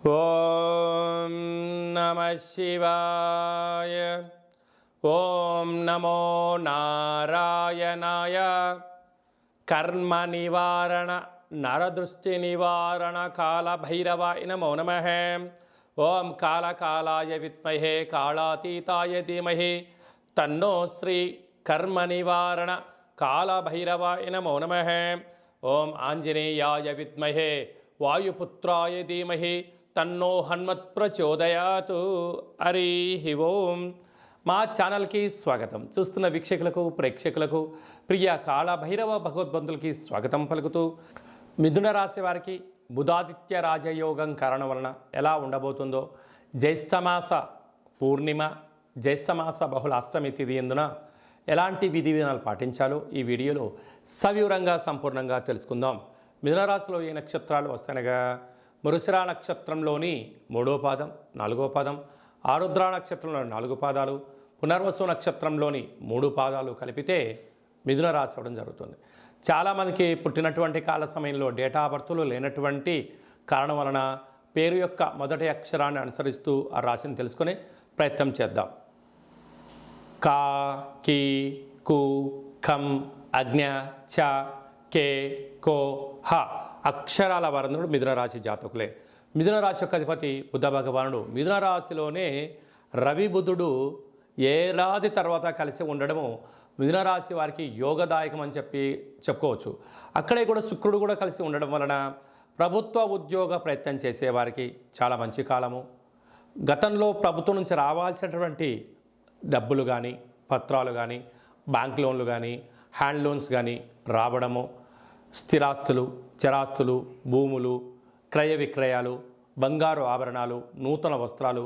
ఓం నమః శివాయ. ఓం నమో నారాయణాయ. కర్మ నివారణ నరదృష్టి నివారణ కాళభైరవాయ నమో నమః. ఓం కాళకాలాయ విద్మహే కాళాతీతాయ ధీమహి తన్నో శ్రీ కర్మ నివారణ కాళభైరవాయ నమో నమః. ఓం ఆంజనేయాయ విద్మహే వాయుపుత్రాయ ధీమహి తన్నో హనుమత్ ప్రచోదయాతు. హరి ఓం. మా ఛానల్కి స్వాగతం. చూస్తున్న వీక్షకులకు ప్రేక్షకులకు ప్రియ కాళభైరవ భగవద్బంధులకి స్వాగతం పలుకుతూ, మిథున రాశి వారికి బుధాదిత్య రాజయోగం కారణం వలన ఎలా ఉండబోతుందో, జ్యేష్ఠమాస పూర్ణిమ, జ్యేష్ఠమాస బహుళ అష్టమి తిథి ఎందున ఎలాంటి విధి విధానాలు పాటించాలో ఈ వీడియోలో సవివరంగా సంపూర్ణంగా తెలుసుకుందాం. మిథున రాశిలో ఏ నక్షత్రాలు వస్తాయనగా, మృగశిర నక్షత్రంలోని 3వ పాదం, 4వ పాదం, ఆరుద్ర నక్షత్రంలోని 4 పాదాలు, పునర్వసు నక్షత్రంలోని 3 పాదాలు కలిపితే మిథున రాశి అవ్వడం జరుగుతుంది. చాలామందికి పుట్టినటువంటి కాల సమయంలో డేటా ఆఫ్ బర్త్లు లేనటువంటి కారణం వలన పేరు యొక్క మొదటి అక్షరాన్ని అనుసరిస్తూ ఆ రాశిని తెలుసుకునే ప్రయత్నం చేద్దాం. కా, కి, కు, ఖం, అజ్ఞ, చ, కే, కో, హ అక్షరాల వారందరూ మిథున రాశి జాతకులే. మిథున రాశి యొక్క అధిపతి బుధ భగవానుడు. మిథున రాశిలోనే రవి బుధుడు ఏడాది తర్వాత కలిసి ఉండడము మిథున రాశి వారికి యోగదాయకం అని చెప్పుకోవచ్చు. అక్కడే కూడా శుక్రుడు కూడా కలిసి ఉండడం వలన ప్రభుత్వ ఉద్యోగ ప్రయత్నం చేసేవారికి చాలా మంచి కాలము. గతంలో ప్రభుత్వం నుంచి రావాల్సినటువంటి డబ్బులు కానీ, పత్రాలు కానీ, బ్యాంక్ లోన్లు కానీ, హ్యాండ్ లోన్స్ కానీ రావడము, స్థిరాస్తులు, చరాస్తులు, భూములు, క్రయ విక్రయాలు, బంగారు ఆభరణాలు, నూతన వస్త్రాలు,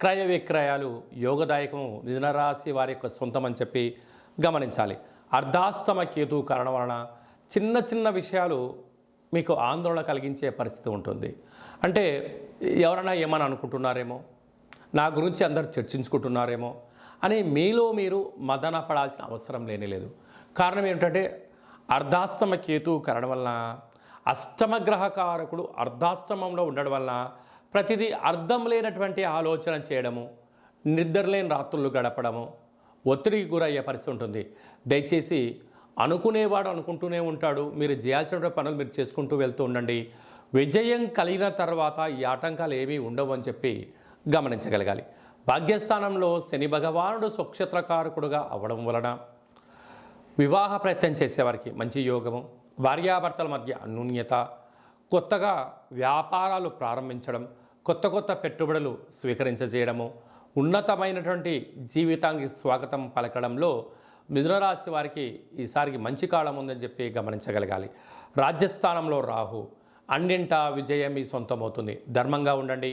క్రయ విక్రయాలు యోగదాయకము మిథున రాశి వారి యొక్క సొంతం అని చెప్పి గమనించాలి. అర్ధాష్టమ కేతు కారణం వలన చిన్న చిన్న విషయాలు మీకు ఆందోళన కలిగించే పరిస్థితి ఉంటుంది. అంటే ఎవరైనా ఏమని అనుకుంటున్నారేమో, నా గురించి అందరు చర్చించుకుంటున్నారేమో అని మీలో మీరు మదన పడాల్సిన అవసరం లేనిలేదు. కారణం ఏమిటంటే, అర్ధాష్టమ కేతు కారణం వలన అష్టమగ్రహకారకుడు అర్ధాష్టమంలో ఉండడం వలన ప్రతిదీ అర్థం లేనటువంటి ఆలోచన చేయడము, నిద్రలేని రాత్రులు గడపడము, ఒత్తిడికి గురయ్యే పరిస్థితి ఉంటుంది. దయచేసి అనుకునేవాడు అనుకుంటూనే ఉంటాడు. మీరు చేయాల్సిన పనులు మీరు చేసుకుంటూ వెళ్తూ ఉండండి. విజయం కలిగిన తర్వాత ఈ ఆటంకాలు ఏమీ ఉండవు అని చెప్పి గమనించగలగాలి. భాగ్యస్థానంలో శని భగవానుడు స్వక్షేత్రకారకుడుగా అవ్వడం వలన వివాహ ప్రయత్నం చేసేవారికి మంచి యోగము, భార్యాభర్తల మధ్య అన్యోన్యత, కొత్తగా వ్యాపారాలు ప్రారంభించడం, కొత్త పెట్టుబడులు స్వీకరించజేయడము, ఉన్నతమైనటువంటి జీవితానికి స్వాగతం పలకడంలో మిథున రాశి వారికి ఈసారికి మంచి కాలం ఉందని చెప్పి గమనించగలగాలి. రాజ్యస్థానంలో రాహు, అన్నింటా విజయం మీ సొంతమవుతుంది. ధర్మంగా ఉండండి,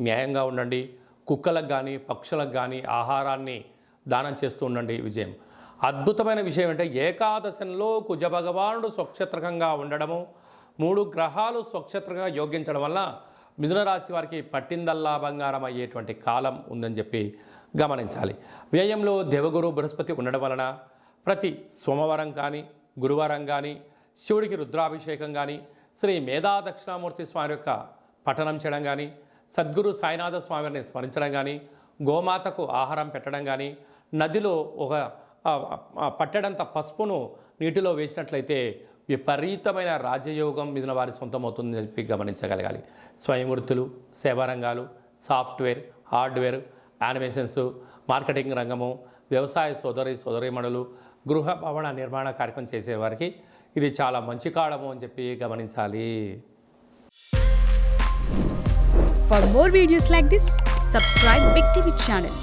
న్యాయంగా ఉండండి. కుక్కలకు కానీ, పక్షులకు కానీ ఆహారాన్ని దానం చేస్తూ ఉండండి. విజయం. అద్భుతమైన విషయం ఏంటంటే, ఏకాదశంలో కుజ భగవానుడు స్వక్షేత్రకంగా ఉండడము, 3 గ్రహాలు స్వక్షేత్రంగా యోగించడం వల్ల మిథున రాశి వారికి పట్టిందల్లా బంగారం అయ్యేటువంటి కాలం ఉందని చెప్పి గమనించాలి. వ్యయంలో దేవగురు బృహస్పతి ఉండడం వలన ప్రతి సోమవారం కానీ, గురువారం కానీ శివుడికి రుద్రాభిషేకం కానీ, శ్రీ మేధా దక్షిణామూర్తి స్వామి యొక్క పఠనం చేయడం కానీ, సద్గురు సాయినాథ స్వామిని స్మరించడం కానీ, గోమాతకు ఆహారం పెట్టడం కానీ, నదిలో ఒక పట్టడంత పసుపును నీటిలో వేసినట్లయితే విపరీతమైన రాజయోగం మిథున వారి సొంతమవుతుందని చెప్పి గమనించగలగాలి. స్వయంవృత్తులు, సేవారంగాలు, సాఫ్ట్వేర్, హార్డ్వేర్, యానిమేషన్స్, మార్కెటింగ్ రంగము, వ్యవసాయ సోదరీమణులు, గృహ భవన నిర్మాణ కార్యక్రమం చేసేవారికి ఇది చాలా మంచి కాలము అని చెప్పి గమనించాలి. For more videos like this, subscribe Big TV channel.